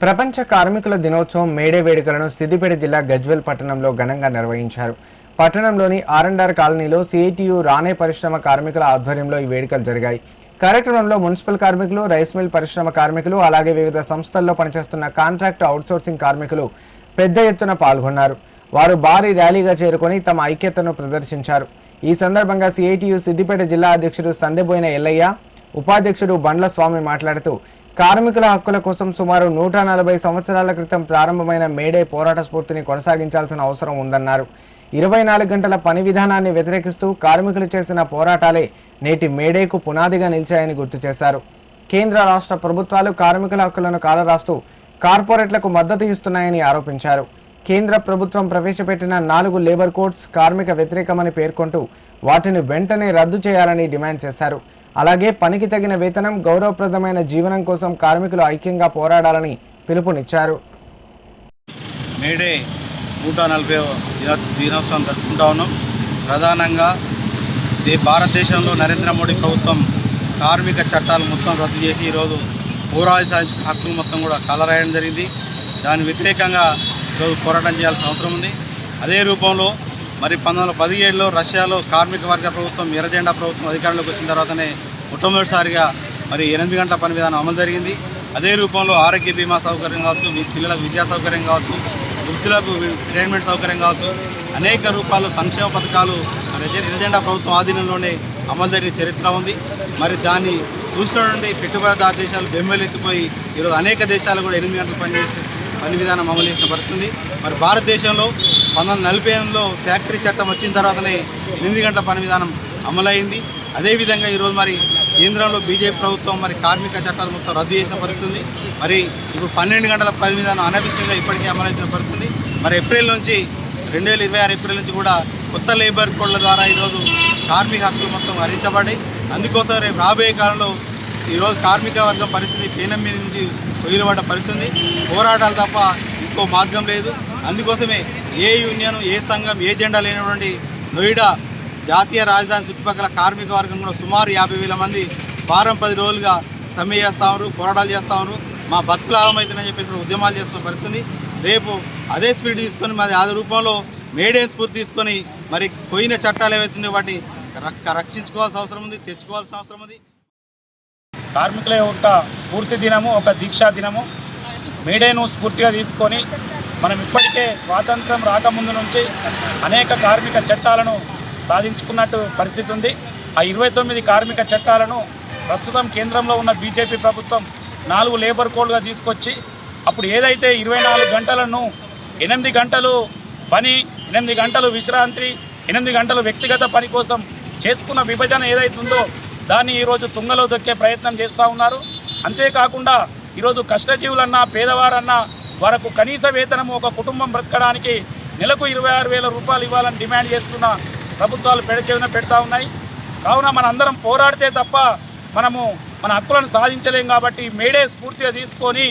ప్రపంచ కార్మికుల దినోత్సవం మేడే వేడుకలను సిద్దిపేట జిల్లా గజ్వేల్ పట్టణంలో ఘనంగా నిర్వహించారు. పట్టణంలోని ఆర్ఎండ్ఆర్ కాలనీలో సిఐటియు రానే పరిశ్రమ కార్మికుల ఆధ్వర్యంలో ఈ వేడుకలు జరిగాయి. కార్యక్రమంలో మున్సిపల్ కార్మికులు, రైస్ మిల్ పరిశ్రమ కార్మికులు, అలాగే వివిధ సంస్థల్లో పనిచేస్తున్న కాంట్రాక్ట్ అవుట్సోర్సింగ్ కార్మికులు పెద్ద ఎత్తున పాల్గొన్నారు. వారు భారీ ర్యాలీగా చేరుకొని తమ ఐక్యతను ప్రదర్శించారు. ఈ సందర్భంగా సిఐటియు సిద్దిపేట జిల్లా అధ్యక్షుడు సందెబోయిన ఎల్లయ్య, ఉపాధ్యక్షుడు బండ్ల స్వామి మాట్లాడుతూ కార్మికుల హక్కుల కోసం సుమారు 140 సంవత్సరాల క్రితం ప్రారంభమైన మేడే పోరాట స్ఫూర్తిని కొనసాగించాల్సిన అవసరం ఉందన్నారు. 24 గంటల పని విధానాన్ని వ్యతిరేకిస్తూ కార్మికులు చేసిన పోరాటాలే నేటి మేడేకు పునాదిగా నిలిచాయని గుర్తు చేశారు. కేంద్ర రాష్ట్ర ప్రభుత్వాలు కార్మికుల హక్కులను కాలరాస్తూ కార్పొరేట్లకు మద్దతు ఇస్తున్నాయని ఆరోపించారు. కేంద్ర ప్రభుత్వం ప్రవేశపెట్టిన 4 లేబర్ కోడ్స్ కార్మిక వ్యతిరేకమని పేర్కొంటూ వాటిని వెంటనే రద్దు చేయాలని డిమాండ్ చేశారు. అలాగే పనికి తగిన వేతనం, గౌరవప్రదమైన జీవనం కోసం కార్మికులు ఐక్యంగా పోరాడాలని పిలుపునిచ్చారు. మేడే 140వ దినోత్సవం జరుపుకుంటా ఉన్నాం. ప్రధానంగా భారతదేశంలో నరేంద్ర మోడీ ప్రభుత్వం కార్మిక చట్టాలు మొత్తం రద్దు చేసి ఈరోజు పోరాడి సాధించిన హక్కులు మొత్తం కూడా కలరాయడం జరిగింది. దాని వ్యతిరేకంగా ఈరోజు పోరాటం చేయాల్సిన అవసరం ఉంది. అదే రూపంలో మరి 1917లో రష్యాలో కార్మిక వర్గ ప్రభుత్వం, ఎర్రజెండా ప్రభుత్వం అధికారంలోకి వచ్చిన తర్వాతనే మొట్టమొదటిసారిగా మరి 8 గంటల పని విధానం అమలు జరిగింది. అదే రూపంలో ఆరోగ్య బీమా సౌకర్యం కావచ్చు, పిల్లలకు విద్యా సౌకర్యం కావచ్చు, వృద్ధులకు రిటైర్మెంట్ సౌకర్యం కావచ్చు, అనేక రూపాల్లో సంక్షేమ పథకాలు ఎర్రజెండా ప్రభుత్వం ఆధీనంలోనే అమలు జరిగిన చరిత్ర ఉంది. మరి దాన్ని చూసినటువంటి పెట్టుబడిదారు దేశాలు బెంబేలెత్తిపోయి ఈరోజు అనేక దేశాలు కూడా 8 గంటలు పని విధానం అమలు చేసిన పరిస్థితుంది. మరి భారతదేశంలో 1948లో ఫ్యాక్టరీ చట్టం వచ్చిన తర్వాతనే 8 గంటల పని విధానం అమలైంది. అదేవిధంగా ఈరోజు మరి కేంద్రంలో బీజేపీ ప్రభుత్వం మరి కార్మిక చట్టాలు మొత్తం రద్దు చేసిన పరిస్థితుంది. మరి ఇప్పుడు 12 గంటల పని విధానం అనఫిషియల్గా ఇప్పటికే అమలవుతున్న పరిస్థితుంది. మరి ఏప్రిల్ నుంచి 2026 ఏప్రిల్ నుంచి కూడా కొత్త లేబర్ కోడ్ల ద్వారా ఈరోజు కార్మిక హక్కులు మొత్తం హరించబడి, అందుకోసం రేపు రాబోయే కాలంలో ఈరోజు కార్మిక వర్గం పరిస్థితి పీనం మీద నుంచి పొయ్యిలబడ్డ పరిస్థితుంది. పోరాటాలు తప్ప ఇంకో మార్గం లేదు. అందుకోసమే ఏ యూనియన్, ఏ సంఘం, ఏ జెండా లేనటువంటి నోయిడా జాతీయ రాజధాని చుట్టుపక్కల కార్మిక వర్గం కూడా సుమారు 50,000 మంది వారం 10 రోజులుగా సమ్మె చేస్తూ ఉన్నారు, పోరాటాలు చేస్తూ ఉన్నారు. మా బతుకులు ఆగమవుతుందని చెప్పి ఉద్యమాలు చేస్తున్న పరిస్థితి. రేపు అదే స్పీడ్ తీసుకొని మరి అదే రూపంలో మేడే స్ఫూర్తి తీసుకొని మరి పోయిన చట్టాలు ఏవైతున్నాయో వాటిని రక్షించుకోవాల్సిన అవసరం ఉంది, తెచ్చుకోవాల్సిన అవసరం ఉంది. కార్మికుల యొక్క స్ఫూర్తి దినము, ఒక దీక్షా దినము. మేడేను స్ఫూర్తిగా తీసుకొని మనం ఇప్పటికే స్వాతంత్రం రాకముందు నుంచి అనేక కార్మిక చట్టాలను సాధించుకున్నట్టు పరిస్థితి ఉంది. ఆ 29 కార్మిక చట్టాలను ప్రస్తుతం కేంద్రంలో ఉన్న బీజేపీ ప్రభుత్వం 4 లేబర్ కోడ్గా తీసుకొచ్చి అప్పుడు ఏదైతే 24 గంటలను 8 గంటలు పని, 8 గంటలు విశ్రాంతి, 8 గంటలు వ్యక్తిగత పని కోసం చేసుకున్న విభజన ఏదైతుందో దాన్ని ఈరోజు తుంగలో దొక్కే ప్రయత్నం చేస్తూ ఉన్నారు. అంతేకాకుండా ఈరోజు కష్టజీవులన్నా, పేదవారన్నా వారికి కనీస వేతనము ఒక కుటుంబం బ్రతకడానికి నెలకు 26,000 రూపాయలు ఇవ్వాలని డిమాండ్ చేస్తున్న ప్రభుత్వాలు పెడచెవిన పెడతా ఉన్నాయి. కావున మనందరం పోరాడితే తప్ప మనము మన హక్కులను సాధించలేం. కాబట్టి మేడే స్ఫూర్తిగా తీసుకొని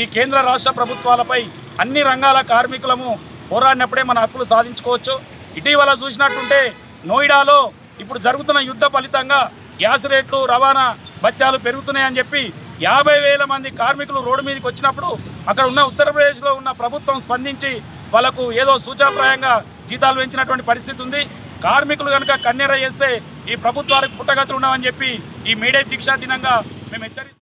ఈ కేంద్ర రాష్ట్ర ప్రభుత్వాలపై అన్ని రంగాల కార్మికులము పోరాడినప్పుడే మన హక్కులు సాధించుకోవచ్చు. ఇటీవల చూసినట్టుంటే నోయిడాలో ఇప్పుడు జరుగుతున్న యుద్ధ ఫలితంగా గ్యాస్ రేట్లు, రవాణా భత్యాలు పెరుగుతున్నాయని చెప్పి 50,000 మంది కార్మికులు రోడ్డు మీదకి వచ్చినప్పుడు అక్కడ ఉన్న ఉత్తరప్రదేశ్లో ఉన్న ప్రభుత్వం స్పందించి వాళ్ళకు ఏదో సూచనాప్రాయంగా జీతాలు పెంచినటువంటి పరిస్థితి ఉంది. కార్మికులు కనుక కన్నెర చేస్తే ఈ ప్రభుత్వాలకు పుట్టగతులు ఉన్నామని చెప్పి ఈ మేడే దీక్షా దినంగా మేము హెచ్చరిస్తున్నాం.